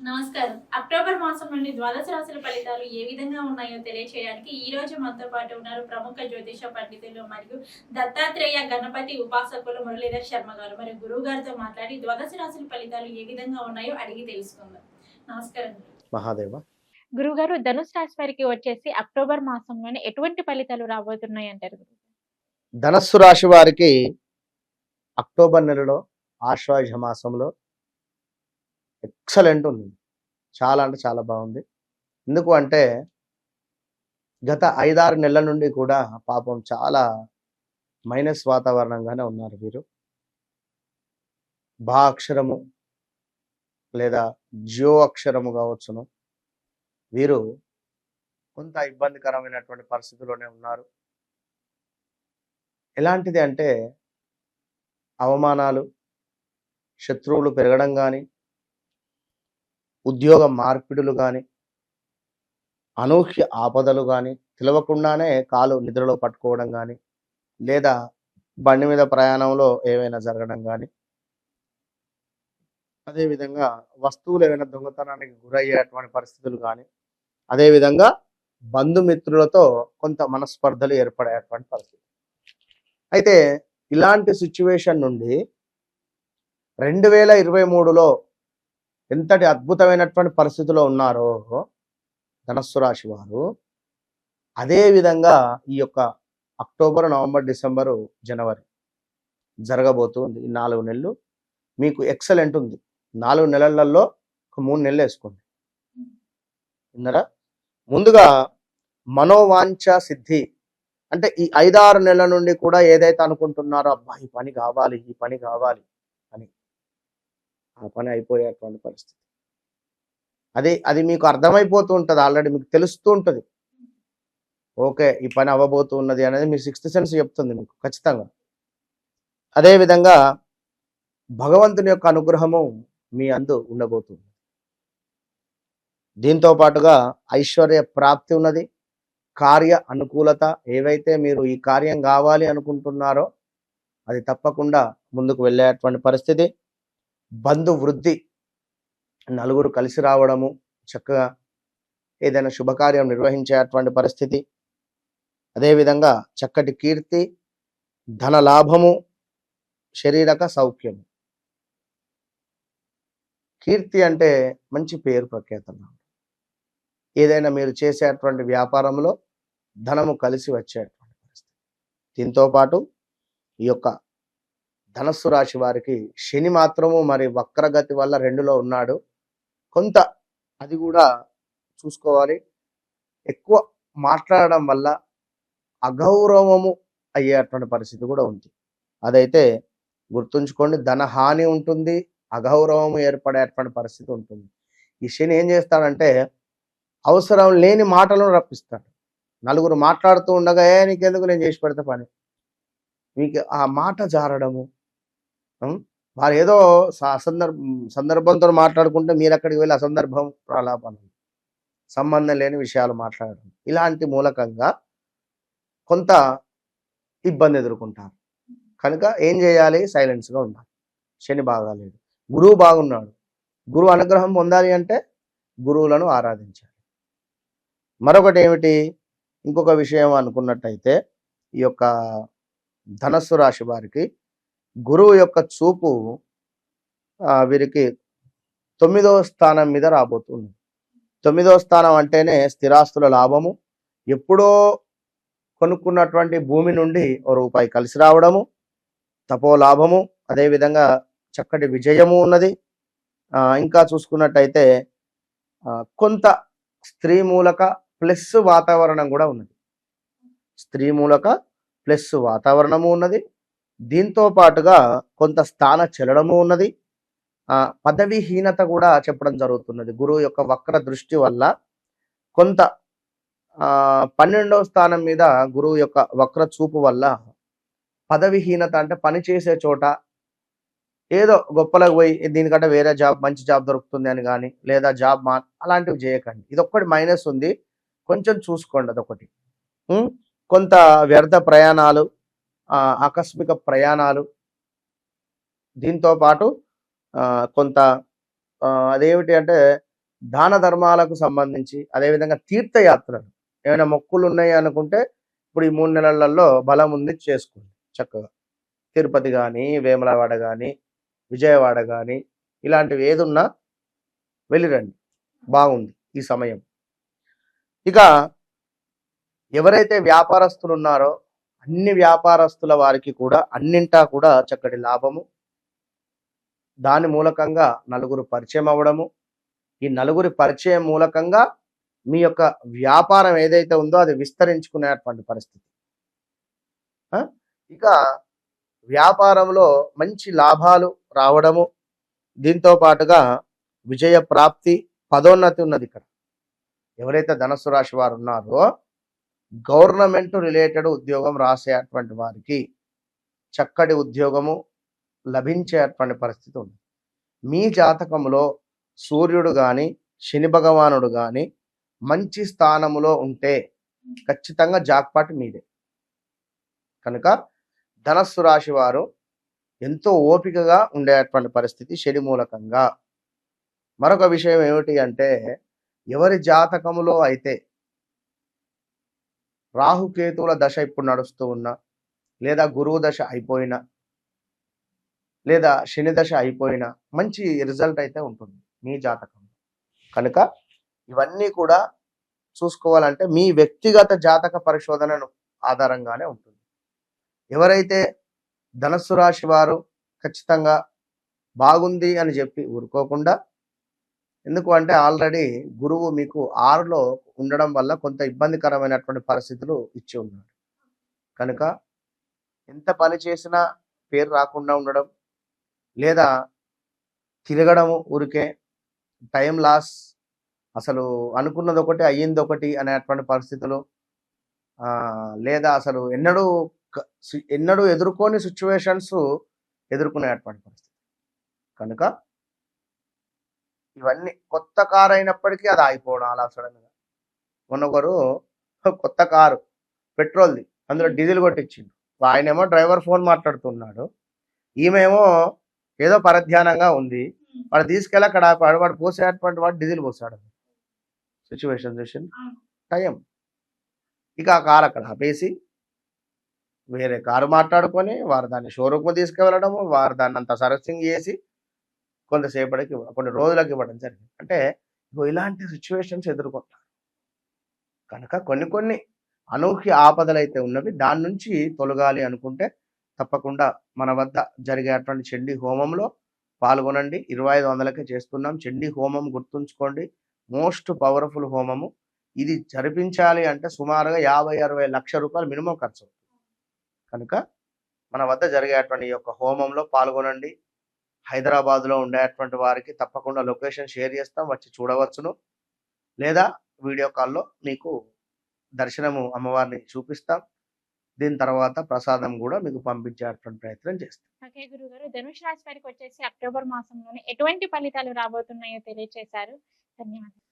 నమస్కారం. అక్టోబర్ మాసం నుండి ద్వాదశ రాశుల ఫలితాలు ఏ విధంగా ఉన్నాయో తెలియచేయడానికి ఈ రోజు మనతో పాటు ఉన్నారు ప్రముఖ జ్యోతిష పండితులు మరియు దత్తాత్రేయ గణపతి ఉపాసకులు మురళీధర్ శర్మ గారు. మరియు గురువు గారితో మాట్లాడి ద్వాదశ రాశుల ఫలితాలు ఏ విధంగా ఉన్నాయో అడిగి తెలుసుకుందాం. నమస్కారం. మహాదేవ. గురుగారు, ధనుసు రాశి వారికి వచ్చేసి అక్టోబర్ మాసంలోనే ఎటువంటి ఫలితాలు రాబోతున్నాయి అంటారు? ధనస్సు రాశి వారికి అక్టోబర్ నెలలో ఆశ్వాయుజ మాసంలో ఎక్సలెంట్ ఉంది. చాలా అంటే చాలా బాగుంది. ఎందుకు అంటే గత 5-6 నెలల నుండి కూడా పాపం చాలా మైనస్ వాతావరణంగానే ఉన్నారు వీరు. భా అక్షరము లేదా జ్యో అక్షరము కావచ్చును, వీరు కొంత ఇబ్బందికరమైనటువంటి పరిస్థితిలోనే ఉన్నారు. ఎలాంటిది అంటే అవమానాలు, శత్రువులు పెరగడం కానీ, ఉద్యోగ మార్పిడులు కానీ, అనూహ్య ఆపదలు కానీ, తెలవకుండానే కాలు నిద్రలో పట్టుకోవడం కానీ, లేదా బండి మీద ప్రయాణంలో ఏవైనా జరగడం కానీ, అదేవిధంగా వస్తువులు ఏమైనా దొంగతనానికి గురయ్యేటువంటి పరిస్థితులు కానీ, అదేవిధంగా బంధుమిత్రులతో కొంత మనస్పర్ధలు ఏర్పడేటువంటి పరిస్థితి. అయితే ఇలాంటి సిచ్యువేషన్ నుండి 2023లో ఎంతటి అద్భుతమైనటువంటి పరిస్థితిలో ఉన్నారో ధనస్సు రాశి వారు, అదే విధంగా ఈ యొక్క అక్టోబర్, నవంబర్, డిసెంబరు, జనవరి జరగబోతుంది. ఈ 4 నెలలు మీకు ఎక్సలెంట్ ఉంది. 4 నెలలలో ఒక 3 నెలలు వేసుకోండి. విన్నారా? ముందుగా మనోవాంఛ సిద్ధి అంటే ఈ 5-6 నెలల నుండి కూడా ఏదైతే అనుకుంటున్నారో, అబ్బా ఈ పని కావాలి, ఈ పని కావాలి అని, ఆ పని అయిపోయేటువంటి పరిస్థితి. అది మీకు అర్థమైపోతూ ఉంటుంది, ఆల్రెడీ మీకు తెలుస్తూ ఉంటుంది. ఓకే, ఈ పని అవ్వబోతూ ఉన్నది అనేది మీ 6th సెన్స్ చెప్తుంది మీకు ఖచ్చితంగా. అదేవిధంగా భగవంతుని యొక్క అనుగ్రహము మీ అందు ఉండబోతుంది. దీంతో పాటుగా ఐశ్వర్య ప్రాప్తి ఉన్నది, కార్య అనుకూలత. ఏవైతే మీరు ఈ కార్యం కావాలి అనుకుంటున్నారో అది తప్పకుండా ముందుకు వెళ్ళేటువంటి పరిస్థితి. బంధు వృద్ధి, నలుగురు కలిసి రావడము, చక్కగా ఏదైనా శుభకార్యం నిర్వహించేటువంటి పరిస్థితి. అదేవిధంగా చక్కటి కీర్తి, ధన లాభము, శరీరక సౌఖ్యము. కీర్తి అంటే మంచి పేరు ప్రఖ్యాతలు. ఏదైనా మీరు చేసేటువంటి వ్యాపారంలో ధనము కలిసి వచ్చేటువంటి పరిస్థితి. దీంతో పాటు ఈ యొక్క ధనస్సు రాశి వారికి శని మాత్రము మరి వక్రగతి వల్ల 2లో ఉన్నాడు. కొంత అది కూడా చూసుకోవాలి. ఎక్కువ మాట్లాడడం వల్ల అగౌరవము అయ్యేటువంటి పరిస్థితి కూడా ఉంది. అదైతే గుర్తుంచుకోండి. ధన హాని ఉంటుంది, అగౌరవము ఏర్పడేటువంటి పరిస్థితి ఉంటుంది. ఈ శని ఏం చేస్తాడంటే అవసరం లేని మాటలను రప్పిస్తాడు. నలుగురు మాట్లాడుతూ ఉండగా, నీకెందుకు, నేను చేసి పెడతా పని, మీకు ఆ మాట జారడము, వారు ఏదో సందర్భంతో మాట్లాడుకుంటే మీరు అక్కడికి వెళ్ళి అసందర్భం ప్రలాపనలు, సంబంధం లేని విషయాలు మాట్లాడడం, ఇలాంటి మూలకంగా కొంత ఇబ్బంది ఎదుర్కొంటారు. కనుక ఏం చేయాలి? సైలెన్స్గా ఉండాలి. శని బాగాలేడు, గురువు బాగున్నాడు. గురువు అనుగ్రహం పొందాలి అంటే గురువులను ఆరాధించాలి. మరొకటి ఏమిటి, ఇంకొక విషయం అనుకున్నట్టయితే ఈ యొక్క ధనస్సు రాశి వారికి గురువు యొక్క చూపు వీరికి 9వ స్థానం మీద రాబోతుంది. 9వ స్థానం అంటేనే స్థిరాస్తుల లాభము, ఎప్పుడో కొనుక్కున్నటువంటి భూమి నుండి రూపాయి కలిసి రావడము, తపో లాభము, అదేవిధంగా చక్కటి విజయము ఉన్నది. ఇంకా చూసుకున్నట్టయితే కొంత స్త్రీ మూలక ప్లస్ వాతావరణం కూడా ఉన్నది. స్త్రీ మూలక ప్లస్ వాతావరణము ఉన్నది. దీంతో పాటుగా కొంత స్థాన చలనము ఉన్నది. పదవిహీనత కూడా చెప్పడం జరుగుతున్నది. గురువు యొక్క వక్ర దృష్టి వల్ల కొంత 12వ స్థానం మీద గురువు యొక్క వక్ర చూపు వల్ల పదవిహీనత అంటే పని చేసే చోట ఏదో గొప్పలకు పోయి దీనికంటే వేరే జాబ్, మంచి జాబ్ దొరుకుతుంది అని కానీ, లేదా జాబ్ అలాంటివి చేయకండి. ఇదొక్కటి మైనస్ ఉంది, కొంచెం చూసుకోండి. అదొకటి. కొంత వ్యర్థ ప్రయాణాలు, ఆకస్మిక ప్రయాణాలు, దీంతో పాటు కొంత అదేమిటి అంటే దాన ధర్మాలకు సంబంధించి, అదేవిధంగా తీర్థయాత్రలు ఏమైనా మొక్కులు ఉన్నాయి అనుకుంటే ఇప్పుడు ఈ 3 నెలలలో బలం ఉంది చేసుకోండి చక్కగా. తిరుపతి కానీ, వేములవాడ కానీ, విజయవాడ కానీ ఇలాంటివి ఏదున్నా వెళ్ళిరండి, బాగుంది ఈ సమయం. ఇక ఎవరైతే వ్యాపారస్తులు ఉన్నారో అన్ని వ్యాపారస్తుల వారికి కూడా అన్నింటా కూడా చక్కటి లాభము, దాని మూలకంగా నలుగురు పరిచయం అవ్వడము, ఈ నలుగురి పరిచయం మూలకంగా మీ యొక్క వ్యాపారం ఏదైతే ఉందో అది విస్తరించుకునేటువంటి పరిస్థితి. ఇక వ్యాపారంలో మంచి లాభాలు రావడము, దీంతో పాటుగా విజయ ప్రాప్తి, పదోన్నతి ఉన్నది. ఇక్కడ ఎవరైతే ధనుస్సు రాశి వారు ఉన్నారో గవర్నమెంట్ రిలేటెడ్ ఉద్యోగం రాసేటువంటి వారికి చక్కటి ఉద్యోగము లభించేటువంటి పరిస్థితి ఉంది. మీ జాతకంలో సూర్యుడు కానీ శని భగవానుడు కానీ మంచి స్థానములో ఉంటే ఖచ్చితంగా జాక్పాట్ మీదే. కనుక ధనస్సు రాశి వారు ఎంతో ఓపికగా ఉండేటువంటి పరిస్థితి శని మూలకంగా. మరొక విషయం ఏమిటి అంటే, ఎవరి జాతకములో అయితే రాహుకేతువుల దశ ఇప్పుడు నడుస్తూ ఉన్నా, లేదా గురువు దశ అయిపోయినా, లేదా శని దశ అయిపోయినా మంచి రిజల్ట్ అయితే ఉంటుంది మీ జాతకంలో. కనుక ఇవన్నీ కూడా చూసుకోవాలంటే మీ వ్యక్తిగత జాతక పరిశోధనను ఆధారంగానే ఉంటుంది. ఎవరైతే ధనస్సు రాశి వారు ఖచ్చితంగా బాగుంది అని చెప్పి ఊరుకోకుండా, ఎందుకు అంటే ఆల్రెడీ గురువు మీకు 6లో ఉండడం వల్ల కొంత ఇబ్బందికరమైనటువంటి పరిస్థితులు ఇచ్చి ఉన్నాడు. కనుక ఎంత పని చేసినా పేరు రాకుండా ఉండడం, లేదా తిరగడము ఊరికే టైం లాస్, అసలు అనుకున్నది ఒకటి అయ్యింది ఒకటి అనేటువంటి పరిస్థితులు, లేదా అసలు ఎన్నడూ ఎదుర్కొని సిచ్యువేషన్స్ ఎదుర్కొనేటువంటి పరిస్థితి. కనుక ఇవన్నీ కొత్త కారు అయినప్పటికీ అది ఆగిపోవడం అలా సడన్గా. మొన్నొకరు కొత్త కారు పెట్రోల్ది, అందులో డీజిల్ కొట్టించిండు. ఆయనేమో డ్రైవర్ ఫోన్ మాట్లాడుతున్నాడు, ఈమెమో ఏదో పరధ్యానంగా ఉంది. వాడు తీసుకెళ్ళి అక్కడ వాడు పోసేటువంటి వాడు డీజిల్ పోసాడు. సిచ్యువేషన్ చూసి టైం. ఇక ఆ కారు అక్కడ ఆపేసి వేరే కారు మాట్లాడుకొని వారు దాన్ని షోరూమ్ తీసుకువెళ్ళడము, వారు దాన్ని అంతా సర్వీసింగ్ చేసి కొంతసేపటికి కొన్ని రోజులకు ఇవ్వడం జరిగింది. అంటే ఇలాంటి సిచ్యువేషన్స్ ఎదుర్కొంటారు. కనుక కొన్ని అనూహ్య ఆపదలు అయితే ఉన్నవి, దాని నుంచి తొలగాలి అనుకుంటే తప్పకుండా మన వద్ద జరిగేటువంటి చండీ హోమంలో పాల్గొనండి. 2500కే చేస్తున్నాం. చండీ హోమం గుర్తుంచుకోండి, మోస్ట్ పవర్ఫుల్ హోమము. ఇది జరిపించాలి అంటే సుమారుగా 50-60 లక్షల రూపాయలు మినిమం ఖర్చు అవుతుంది. కనుక మన వద్ద జరిగేటువంటి ఈ యొక్క హోమంలో పాల్గొనండి. హైదరాబాద్లో ఉండేటువంటి వారికి తప్పకుండా లొకేషన్ షేర్ చేస్తాం, వచ్చి చూడవచ్చును. లేదా వీడియో కాల్లో మీకు దర్శనము అమ్మవారిని చూపిస్తాం. దీని తర్వాత ప్రసాదం కూడా మీకు పంపించేటువంటి ప్రయత్నం చేస్తాం. ఓకే గురుగారు, ధనుష్ రాశి వారికి వచ్చేసి అక్టోబర్ మాసంలోనే ఎటువంటి ఫలితాలు రాబోతున్నాయో తెలియజేశారు. ధన్యవాదాలు.